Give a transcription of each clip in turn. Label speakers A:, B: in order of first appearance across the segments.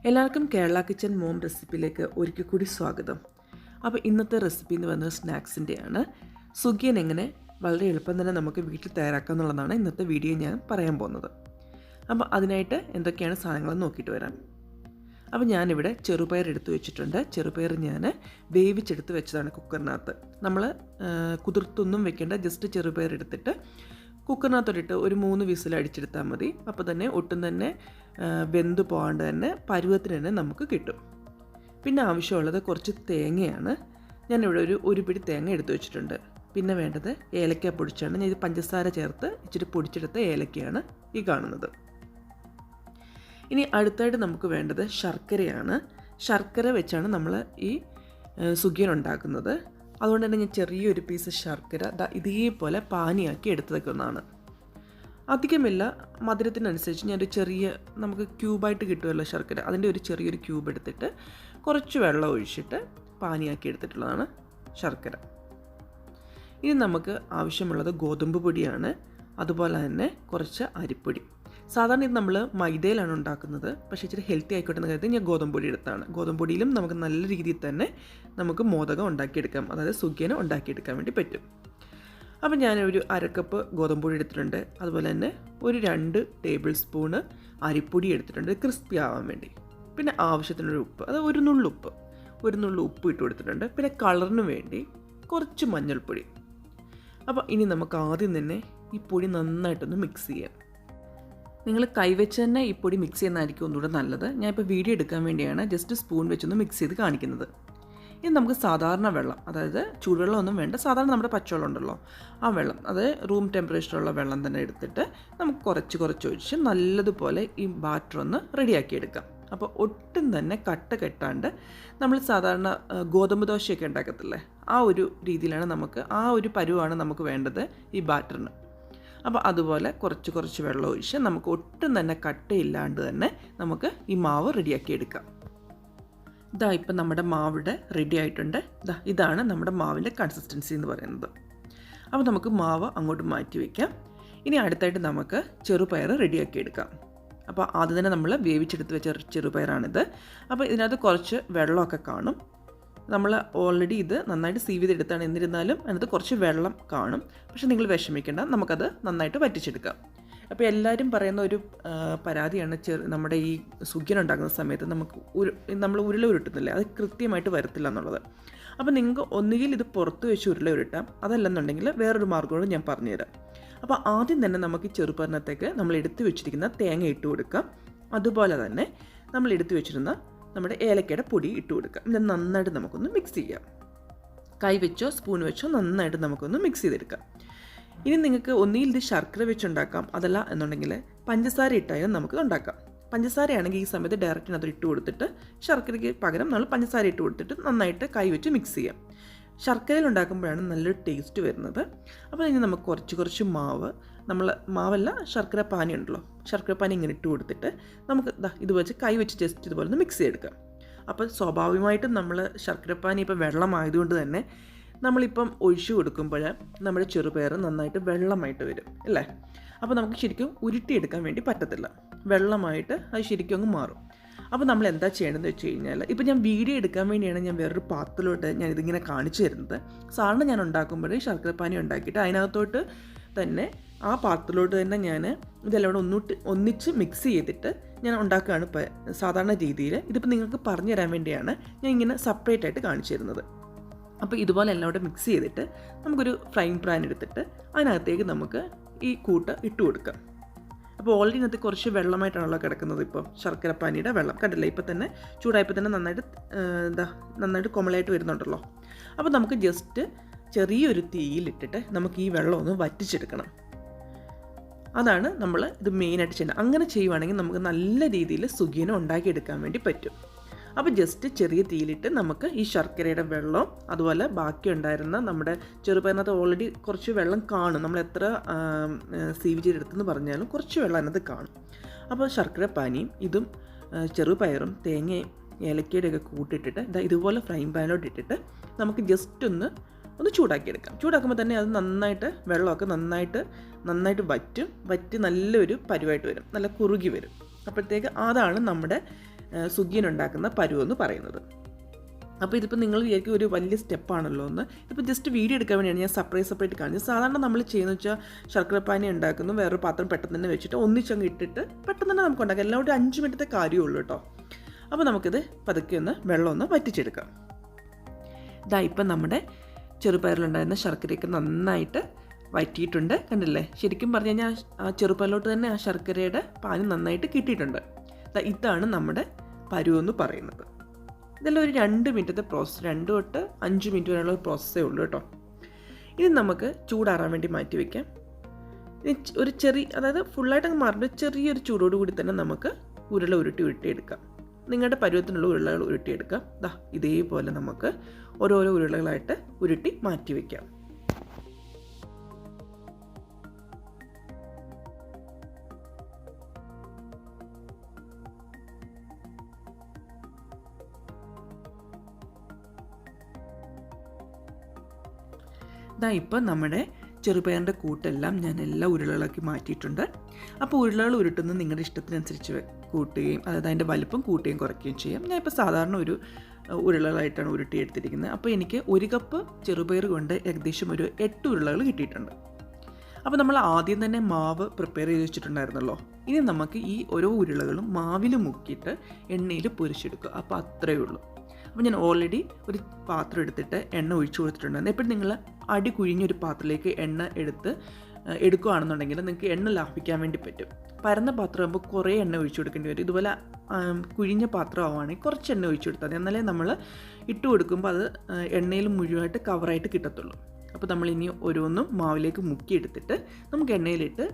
A: എല്ലാവർക്കും Kerala kitchen mom റെസിപ്പിയിലേക്ക് ഒരിക്കൽ കൂടി സ്വാഗതം. അപ്പോൾ ഇന്നത്തെ റെസിപ്പി എന്ന് പറയുന്നത് സ്നാക്സിൻ്റെയാണ്. സുഖിയൻ എങ്ങനെ വളരെ എളുപ്പം തന്നെ നമുക്ക് വീട്ടിൽ തയ്യാറാക്കാം എന്നുള്ളതാണ് ഇന്നത്തെ വീഡിയോ ഞാൻ പറയാൻ പോകുന്നത്. അപ്പോൾ അതിനായിട്ട് എന്തൊക്കെയാണ് സാധനങ്ങളെന്ന് നോക്കിയിട്ട് വരാം. അപ്പോൾ ഞാനിവിടെ ചെറുപയർ എടുത്ത് വെച്ചിട്ടുണ്ട്. ചെറുപയർ ഞാൻ വേവിച്ചെടുത്ത് വെച്ചതാണ് കുക്കറിനകത്ത്. നമ്മൾ കുതിർത്തൊന്നും വെക്കേണ്ട, ജസ്റ്റ് ചെറുപയർ എടുത്തിട്ട് കുക്കറിനകത്തോട്ടിട്ട് ഒരു 3 വിസിൽ അടിച്ചെടുത്താൽ മതി. അപ്പോൾ തന്നെ ഒട്ടും തന്നെ വെന്ത് പോകാണ്ട് തന്നെ പരുവത്തിന് തന്നെ നമുക്ക് കിട്ടും. പിന്നെ ആവശ്യമുള്ളത് കുറച്ച് തേങ്ങയാണ്. ഞാനിവിടെ ഒരു പിടി തേങ്ങ എടുത്ത് വെച്ചിട്ടുണ്ട്. പിന്നെ വേണ്ടത് ഏലക്ക പൊടിച്ചാണ്. ഞാൻ ഇത് പഞ്ചസാര ചേർത്ത് ഇച്ചിരി പൊടിച്ചെടുത്ത ഏലക്കയാണ് ഈ കാണുന്നത്. ഇനി അടുത്തായിട്ട് നമുക്ക് വേണ്ടത് ശർക്കരയാണ്. ശർക്കര വെച്ചാണ് നമ്മൾ ഈ സുഖിയൻ ഉണ്ടാക്കുന്നത്. അതുകൊണ്ട് തന്നെ ഞാൻ ചെറിയൊരു പീസ് ശർക്കര ഇതേപോലെ പാനിയാക്കി എടുത്ത് വെക്കുന്നതാണ്. അധികമില്ല, മധുരത്തിനനുസരിച്ച് ഞാനൊരു ചെറിയ, നമുക്ക് ക്യൂബായിട്ട് കിട്ടുമല്ലോ ശർക്കര, അതിൻ്റെ ഒരു ചെറിയൊരു ക്യൂബ് എടുത്തിട്ട് കുറച്ച് വെള്ളം ഒഴിച്ചിട്ട് പാനിയാക്കി എടുത്തിട്ടുള്ളതാണ് ശർക്കര. ഇനി നമുക്ക് ആവശ്യമുള്ളത് ഗോതമ്പ് പൊടിയാണ്, അതുപോലെ തന്നെ കുറച്ച് അരിപ്പൊടി. സാധാരണ ഇത് നമ്മൾ മൈദയിലാണ് ഉണ്ടാക്കുന്നത്, പക്ഷേ ഇച്ചിരി ഹെൽത്തി ആയിക്കോട്ടെ എന്ന് കരുതി ഞാൻ ഗോതമ്പൊടി എടുത്താണ്. ഗോതമ്പൊടിയിലും നമുക്ക് നല്ല രീതിയിൽ തന്നെ നമുക്ക് മോദകം ഉണ്ടാക്കിയെടുക്കാം, അതായത് സുഖിയന് ഉണ്ടാക്കിയെടുക്കാൻ വേണ്ടി പറ്റും. അപ്പം ഞാനൊരു 1/2 കപ്പ് ഗോതമ്പൊടി എടുത്തിട്ടുണ്ട്. അതുപോലെ തന്നെ ഒരു 2 ടേബിൾ സ്പൂണ് അരിപ്പൊടി എടുത്തിട്ടുണ്ട്, ക്രിസ്പി ആവാൻ വേണ്ടി. പിന്നെ ആവശ്യത്തിനൊരു ഉപ്പ്, അത് ഒരു നുള്ളു ഉപ്പ് ഇട്ട് കൊടുത്തിട്ടുണ്ട്. പിന്നെ കളറിന് വേണ്ടി കുറച്ച് മഞ്ഞൾപ്പൊടി. അപ്പോൾ ഇനി നമുക്ക് ആദ്യം തന്നെ ഈ പൊടി നന്നായിട്ടൊന്ന് മിക്സ് ചെയ്യാം. നിങ്ങൾ കൈവച്ച് തന്നെ ഈ പൊടി മിക്സ് ചെയ്യുന്നതായിരിക്കും ഒന്നുകൂടെ നല്ലത്. ഞാനിപ്പോൾ വീഡിയോ എടുക്കാൻ വേണ്ടിയാണ് ജസ്റ്റ് സ്പൂൺ വെച്ചൊന്ന് മിക്സ് ചെയ്ത് കാണിക്കുന്നത്. ഇനി നമുക്ക് സാധാരണ വെള്ളം, അതായത് ചൂടുവെള്ളമൊന്നും വേണ്ട, സാധാരണ നമ്മുടെ പച്ചവെള്ളം ഉണ്ടല്ലോ ആ വെള്ളം, അത് റൂം ടെമ്പറേച്ചറുള്ള വെള്ളം തന്നെ എടുത്തിട്ട് നമുക്ക് കുറച്ച് ഒഴിച്ച് നല്ലതുപോലെ ഈ ബാറ്റർ ഒന്ന് റെഡിയാക്കി എടുക്കാം. അപ്പോൾ ഒട്ടും തന്നെ കട്ട കെട്ടാണ്ട് നമ്മൾ സാധാരണ ഗോതമ്പ് ദോശയൊക്കെ ഉണ്ടാക്കത്തില്ലേ, ആ ഒരു രീതിയിലാണ് നമുക്ക്, ആ ഒരു പരുവാണ് നമുക്ക് വേണ്ടത് ഈ ബാറ്ററിന്. അപ്പോൾ അതുപോലെ കുറച്ച് വെള്ളം ഒഴിച്ച് നമുക്ക് ഒട്ടും തന്നെ കട്ടയില്ലാണ്ട് തന്നെ നമുക്ക് ഈ മാവ് റെഡിയാക്കി എടുക്കാം. ഇപ്പം നമ്മുടെ മാവിടെ റെഡി ആയിട്ടുണ്ട്. ഇതാണ് നമ്മുടെ മാവിൻ്റെ കൺസിസ്റ്റൻസി എന്ന് പറയുന്നത്. അപ്പോൾ നമുക്ക് മാവ് അങ്ങോട്ട് മാറ്റി വയ്ക്കാം. ഇനി അടുത്തായിട്ട് നമുക്ക് ചെറുപയർ റെഡിയാക്കി എടുക്കാം. അപ്പോൾ ആദ്യം തന്നെ നമ്മൾ വേവിച്ചെടുത്ത് വെച്ച ചെറുപയറാണിത്. അപ്പോൾ ഇതിനകത്ത് കുറച്ച് വെള്ളമൊക്കെ കാണും. നമ്മൾ ഓൾറെഡി ഇത് നന്നായിട്ട് സീവ് ചെയ്തെടുത്താണ്, എന്നിരുന്നാലും അതിനകത്ത് കുറച്ച് വെള്ളം കാണും. പക്ഷേ നിങ്ങൾ വിഷമിക്കേണ്ട, നമുക്കത് നന്നായിട്ട് വറ്റിച്ചെടുക്കാം. അപ്പോൾ എല്ലാവരും പറയുന്ന ഒരു പരാതിയാണ്, നമ്മുടെ ഈ സുഖിയൻ ഉണ്ടാക്കുന്ന സമയത്ത് നമ്മൾ ഉരുള ഉരുട്ടുന്നില്ലേ, അത് കൃത്യമായിട്ട് വരത്തില്ല എന്നുള്ളത്. അപ്പോൾ നിങ്ങൾക്ക് ഒന്നുകിൽ ഇത് പുറത്ത് വെച്ച് ഉരുള ഉരുട്ടാം, അതല്ലെന്നുണ്ടെങ്കിൽ വേറൊരു മാർഗ്ഗം ഞാൻ പറഞ്ഞുതരാം. അപ്പോൾ ആദ്യം തന്നെ നമുക്ക് ഈ ചെറുപയറിനകത്തേക്ക് നമ്മൾ എടുത്തു വെച്ചിരിക്കുന്ന തേങ്ങ ഇട്ട് കൊടുക്കാം. അതുപോലെ തന്നെ നമ്മൾ എടുത്തു വെച്ചിരുന്ന നമ്മുടെ ഏലക്കയുടെ പൊടി ഇട്ട് കൊടുക്കുക. ഇത് നന്നായിട്ട് നമുക്കൊന്ന് മിക്സ് ചെയ്യാം. കൈ വെച്ചോ സ്പൂൺ വെച്ചോ നന്നായിട്ട് നമുക്കൊന്ന് മിക്സ് ചെയ്തെടുക്കാം. ഇനി നിങ്ങൾക്ക് ഒന്നുകിൽ ഇത് ശർക്കര വെച്ചുണ്ടാക്കാം, അതല്ല എന്നുണ്ടെങ്കിൽ പഞ്ചസാര ഇട്ടായാലും നമുക്ക് ഉണ്ടാക്കാം. പഞ്ചസാരയാണെങ്കിൽ ഈ സമയത്ത് ഡയറക്റ്റിനകത്ത് ഇട്ട് കൊടുത്തിട്ട് ശർക്കരയ്ക്ക് പകരം നമ്മൾ പഞ്ചസാര ഇട്ട് കൊടുത്തിട്ട് നന്നായിട്ട് കൈ വെച്ച് മിക്സ് ചെയ്യാം. ശർക്കരയിൽ ഉണ്ടാക്കുമ്പോഴാണ് നല്ലൊരു ടേസ്റ്റ് വരുന്നത്. അപ്പോൾ ഇനി നമുക്ക് കുറച്ച് മാവല്ല, ശർക്കര പാനി ഉണ്ടല്ലോ, ശർക്കര പാനി ഇങ്ങനെ ഇട്ട് കൊടുത്തിട്ട് നമുക്ക് ഇത് വെച്ച് കൈ വെച്ച് ജസ്റ്റ് ഇതുപോലെ ഒന്ന് മിക്സ് ചെയ്തെടുക്കാം. അപ്പോൾ സ്വാഭാവികമായിട്ടും നമ്മൾ ശർക്കരപ്പാനി ഇപ്പോൾ വെള്ളമായതുകൊണ്ട് തന്നെ നമ്മളിപ്പം ഒഴിച്ചു കൊടുക്കുമ്പോൾ നമ്മുടെ ചെറുപയർ നന്നായിട്ട് വെള്ളമായിട്ട് വരും അല്ലേ. അപ്പോൾ നമുക്ക് ശരിക്കും ഉരുട്ടിയെടുക്കാൻ വേണ്ടി പറ്റത്തില്ല, വെള്ളമായിട്ട് അത് ശരിക്കും അങ്ങ് മാറും. അപ്പോൾ നമ്മൾ എന്താ ചെയ്യേണ്ടതെന്ന് വെച്ച് കഴിഞ്ഞാൽ, ഇപ്പോൾ ഞാൻ വീഡിയോ എടുക്കാൻ വേണ്ടിയാണ് ഞാൻ വേറൊരു പാത്രത്തിലോട്ട് ഞാൻ ഇതിങ്ങനെ കാണിച്ചു തരുന്നത്. സാധാരണ ഞാൻ ഉണ്ടാക്കുമ്പോൾ ശർക്കരപ്പാനി ഉണ്ടാക്കിയിട്ട് അതിനകത്തോട്ട് തന്നെ ആ പാത്രത്തിലോട്ട് തന്നെ ഞാൻ ഇതെല്ലാം കൂടെ ഒന്നിച്ച് മിക്സ് ചെയ്തിട്ട് ഞാൻ ഉണ്ടാക്കുകയാണ് സാധാരണ രീതിയിൽ. ഇതിപ്പോൾ നിങ്ങൾക്ക് പറഞ്ഞു തരാൻ വേണ്ടിയാണ് ഞാൻ ഇങ്ങനെ സെപ്പറേറ്റ് ആയിട്ട് കാണിച്ചു തരുന്നത്. അപ്പോൾ ഇതുപോലെ എല്ലാം കൂടെ മിക്സ് ചെയ്തിട്ട് നമുക്കൊരു ഫ്രൈങ് പാൻ എടുത്തിട്ട് അതിനകത്തേക്ക് നമുക്ക് ഈ കൂട്ട് ഇട്ട് കൊടുക്കാം. അപ്പോൾ ഓൾറെഡി ഇതിനകത്ത് കുറച്ച് വെള്ളമായിട്ടാണല്ലോ കിടക്കുന്നത്. ഇപ്പോൾ ശർക്കരപ്പാനിയുടെ വെള്ളം കണ്ടില്ലേ, ഇപ്പോൾ തന്നെ ചൂടായപ്പോൾ തന്നെ നന്നായിട്ട് കൊമളായിട്ട് വരുന്നുണ്ടല്ലോ. അപ്പോൾ നമുക്ക് ജസ്റ്റ് ചെറിയൊരു തീയിലിട്ടിട്ട് നമുക്ക് ഈ വെള്ളം ഒന്ന് വറ്റിച്ചെടുക്കണം. അതാണ് നമ്മൾ ഇത് മെയിനായിട്ട് ചെയ്യുന്നത്. അങ്ങനെ ചെയ്യുവാണെങ്കിൽ നമുക്ക് നല്ല രീതിയിൽ സുഖിയൻ ഉണ്ടാക്കിയെടുക്കാൻ വേണ്ടി പറ്റും. അപ്പോൾ ജസ്റ്റ് ചെറിയ തീയിലിട്ട് നമുക്ക് ഈ ശർക്കരയുടെ വെള്ളം, അതുപോലെ ബാക്കി ഉണ്ടായിരുന്ന നമ്മുടെ ചെറുപയറിനകത്ത് ഓൾറെഡി കുറച്ച് വെള്ളം കാണും, നമ്മൾ എത്ര സീവ് ചെയ്തെടുത്തെന്ന് പറഞ്ഞാലും കുറച്ച് വെള്ളം അതിനകത്ത് കാണും. അപ്പോൾ ശർക്കരപ്പാനിയും ഇതും ചെറുപയറും തേങ്ങയും ഏലക്കയുടെയൊക്കെ കൂട്ടിയിട്ടിട്ട് ഇതുപോലെ ഫ്രൈങ് പാനിലോട്ട് ഇട്ടിട്ട് നമുക്ക് ജസ്റ്റ് ഒന്ന് ചൂടാക്കിയെടുക്കാം. ചൂടാക്കുമ്പോൾ തന്നെ അത് നന്നായിട്ട് വെള്ളമൊക്കെ നന്നായിട്ട് വറ്റി നല്ലൊരു പരുവായിട്ട് വരും, നല്ല കുറുകി വരും. അപ്പോഴത്തേക്ക് അതാണ് നമ്മുടെ സുഖിയൻ ഉണ്ടാക്കുന്ന പരുവെന്ന് പറയുന്നത്. അപ്പോൾ ഇതിപ്പോൾ നിങ്ങൾ വിചാരിക്കും ഒരു വലിയ സ്റ്റെപ്പാണല്ലോ എന്ന്. ഇപ്പോൾ ജസ്റ്റ് വീഡിയോ എടുക്കാൻ വേണ്ടിയാണ് ഞാൻ സെപ്പറേറ്റ് കാണിച്ചത്. സാധാരണ നമ്മൾ ചെയ്യുന്നത് വെച്ചാൽ ശർക്കരപ്പാനി ഉണ്ടാക്കുന്നു, വേറൊരു പാത്രം പെട്ടെന്ന് തന്നെ വെച്ചിട്ട് ഒന്നിച്ചങ്ങ് ഇട്ടിട്ട് പെട്ടെന്ന് തന്നെ നമുക്ക് ഉണ്ടാക്കാം. എല്ലാം ഒരു 5 മിനിറ്റത്തെ കാര്യമുള്ളൂ കേട്ടോ. അപ്പോൾ നമുക്കിത് പതുക്കെ വെള്ളം വറ്റിച്ചെടുക്കാം. ഇതാ ഇപ്പം നമ്മുടെ ചെറുപയറിലുണ്ടായിരുന്ന ശർക്കരയൊക്കെ നന്നായിട്ട് വറ്റിയിട്ടുണ്ട്, കണ്ടില്ലേ? ശരിക്കും പറഞ്ഞു കഴിഞ്ഞാൽ ആ ചെറുപയറിലോട്ട് തന്നെ ആ ശർക്കരയുടെ പാനി നന്നായിട്ട് കിട്ടിയിട്ടുണ്ട്. ഇതാണ് നമ്മുടെ പരുവെന്ന് പറയുന്നത്. ഇതെല്ലാം ഒരു 2 മിനിറ്റത്തെ പ്രോസസ്സ്, 2 തൊട്ട് 5 മിനിറ്റ് വരെയുള്ള ഒരു പ്രോസസ്സേ ഉള്ളൂ കേട്ടോ. ഇനി നമുക്ക് ചൂടാറാൻ വേണ്ടി മാറ്റി വയ്ക്കാം. ഒരു അതായത് ഫുള്ളായിട്ട് അങ്ങ് മാറിയിട്ട് ചെറിയൊരു ചൂടോട് കൂടി തന്നെ നമുക്ക് ഉരുട്ടിയെടുക്കാം. നിങ്ങളുടെ പരുവത്തിനുള്ള ഉരുളകൾ ഉരുട്ടിയെടുക്കാം. ഇതേപോലെ നമുക്ക് ഓരോരോ ഉരുളകളായിട്ട് ഉരുട്ടി മാറ്റി വയ്ക്കാം. ഇപ്പം നമ്മുടെ ചെറുപയറിൻ്റെ കൂട്ടെല്ലാം ഞാൻ എല്ലാ ഉരുളകളാക്കി മാറ്റിയിട്ടുണ്ട്. അപ്പോൾ ഉരുളകൾ ഉരുട്ടുന്നത് നിങ്ങളുടെ ഇഷ്ടത്തിനനുസരിച്ച് കൂട്ടുകയും അതായത് അതിൻ്റെ വലുപ്പം കൂട്ടുകയും കുറയ്ക്കുകയും ചെയ്യാം. ഞാനിപ്പോൾ സാധാരണ ഒരു ഉരുളകളായിട്ടാണ് ഉരുട്ടിയെടുത്തിരിക്കുന്നത്. അപ്പോൾ എനിക്ക് 1 കപ്പ് ചെറുപയർ കൊണ്ട് ഏകദേശം ഒരു 8 ഉരുളകൾ കിട്ടിയിട്ടുണ്ട്. അപ്പോൾ നമ്മൾ ആദ്യം തന്നെ മാവ് പ്രിപ്പയർ ചെയ്ത് വെച്ചിട്ടുണ്ടായിരുന്നല്ലോ. ഇനി നമുക്ക് ഈ ഓരോ ഉരുളകളും മാവിൽ മുക്കിയിട്ട് എണ്ണയിൽ പൊരിച്ചെടുക്കുക. അപ്പോൾ അത്രയേ ഉള്ളൂ. അപ്പോൾ ഞാൻ ഓൾറെഡി ഒരു പാത്രം എടുത്തിട്ട് എണ്ണ ഒഴിച്ചു കൊടുത്തിട്ടുണ്ടായിരുന്നു. എപ്പോഴും നിങ്ങൾ അടി കുഴിഞ്ഞൊരു പാത്രത്തിലേക്ക് എണ്ണ എടുക്കുകയാണെന്നുണ്ടെങ്കിൽ നിങ്ങൾക്ക് എണ്ണ ലാഭിക്കാൻ വേണ്ടി പറ്റും. പരന്ന പാത്രമാകുമ്പോൾ കുറേ എണ്ണ ഒഴിച്ചു കൊടുക്കേണ്ടി വരും. ഇതുപോലെ കുഴിഞ്ഞ പാത്രമാവുകയാണെങ്കിൽ കുറച്ച് എണ്ണ ഒഴിച്ചു കൊടുത്താൽ മതി. എന്നാലേ നമ്മൾ ഇട്ട് കൊടുക്കുമ്പോൾ അത് എണ്ണയിൽ മുഴുവനായിട്ട് കവറായിട്ട് കിട്ടത്തുള്ളൂ. അപ്പോൾ നമ്മളിനി ഓരോന്നും മാവിലേക്ക് മുക്കിയെടുത്തിട്ട് നമുക്ക് എണ്ണയിലിട്ട്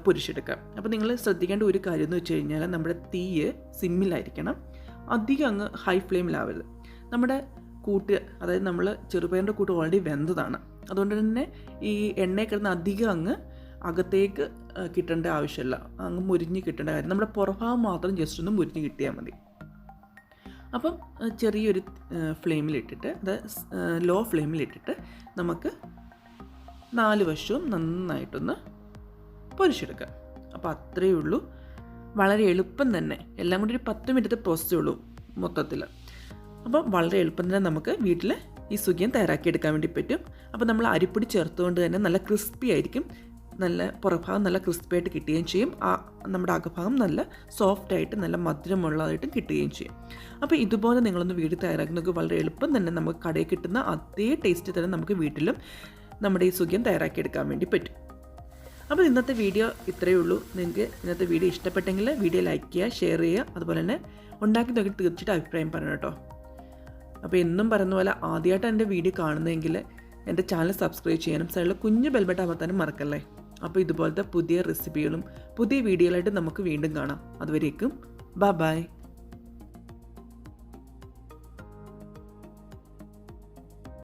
A: പൊരിച്ചെടുക്കാം. അപ്പോൾ നിങ്ങൾ ശ്രദ്ധിക്കേണ്ട ഒരു കാര്യം എന്ന് വെച്ച് കഴിഞ്ഞാൽ നമ്മുടെ തീയ് സിമ്മിലായിരിക്കണം, അധികം അങ്ങ് ഹൈ ഫ്ലെയിമിലാവരുത്. നമ്മുടെ കൂട്ട് അതായത് നമ്മൾ ചെറുപയറിൻ്റെ കൂട്ട് ഓൾറെഡി വെന്തതാണ്. അതുകൊണ്ട് തന്നെ ഈ എണ്ണയിൽ കിടന്ന് അധികം അങ്ങ് അകത്തേക്ക് കിട്ടേണ്ട ആവശ്യമില്ല, അങ്ങ് മുരിഞ്ഞ് കിട്ടേണ്ട കാര്യം. നമ്മുടെ പുറഭാഗം മാത്രം ജസ്റ്റ് ഒന്ന് മുരിഞ്ഞ് കിട്ടിയാൽ മതി. അപ്പം ചെറിയൊരു ഫ്ലെയിമിലിട്ടിട്ട് അതായത് ലോ ഫ്ലെയിമിലിട്ടിട്ട് നമുക്ക് 4 വശവും നന്നായിട്ടൊന്ന് പൊരിച്ചെടുക്കാം. അപ്പോൾ അത്രയേ ഉള്ളൂ. വളരെ എളുപ്പം തന്നെ, എല്ലാം കൂടി ഒരു 10 മിനിറ്റത്തെ പ്രോസസ്സേ ഉള്ളൂ മൊത്തത്തിൽ. അപ്പം വളരെ എളുപ്പം തന്നെ നമുക്ക് വീട്ടിൽ ഈ സുഖിയൻ തയ്യാറാക്കിയെടുക്കാൻ വേണ്ടി പറ്റും. അപ്പോൾ നമ്മൾ അരിപ്പൊടി ചേർത്തുകൊണ്ട് തന്നെ നല്ല ക്രിസ്പി ആയിരിക്കും, നല്ല പുറഭാഗം നല്ല ക്രിസ്പി ആയിട്ട് കിട്ടുകയും ചെയ്യും, നമ്മുടെ അകഭാഗം നല്ല സോഫ്റ്റായിട്ട് നല്ല മധുരമുള്ളതായിട്ടും കിട്ടുകയും ചെയ്യും. അപ്പോൾ ഇതുപോലെ നിങ്ങളൊന്ന് വീട്ടിൽ തയ്യാറാക്കുന്നത് വളരെ എളുപ്പം തന്നെ നമുക്ക് കടയിൽ കിട്ടുന്ന അതേ ടേസ്റ്റ് തന്നെ നമുക്ക് വീട്ടിലും നമ്മുടെ ഈ സുഖിയൻ തയ്യാറാക്കിയെടുക്കാൻ വേണ്ടി പറ്റും. അപ്പോൾ ഇന്നത്തെ വീഡിയോ ഇത്രയേ ഉള്ളൂ. നിങ്ങൾക്ക് ഇന്നത്തെ വീഡിയോ ഇഷ്ടപ്പെട്ടെങ്കിൽ വീഡിയോ ലൈക്ക് ചെയ്യുക, ഷെയർ ചെയ്യുക, അതുപോലെ തന്നെ ഉണ്ടാക്കി നോക്കിയിട്ട് തീർച്ചയായിട്ടും അഭിപ്രായം പറയണം കേട്ടോ. അപ്പോൾ എന്നും പറയുന്ന പോലെ ആദ്യമായിട്ട് എൻ്റെ വീഡിയോ കാണുന്നതെങ്കിൽ എൻ്റെ ചാനൽ സബ്സ്ക്രൈബ് ചെയ്യാനും സൈഡിൽ കുഞ്ഞ് ബെൽബട്ടൺ അമർത്താനും മറക്കല്ലേ. അപ്പോൾ ഇതുപോലത്തെ പുതിയ റെസിപ്പികളും പുതിയ വീഡിയോകളായിട്ട് നമുക്ക് വീണ്ടും കാണാം. അതുവരേക്കും ബൈ.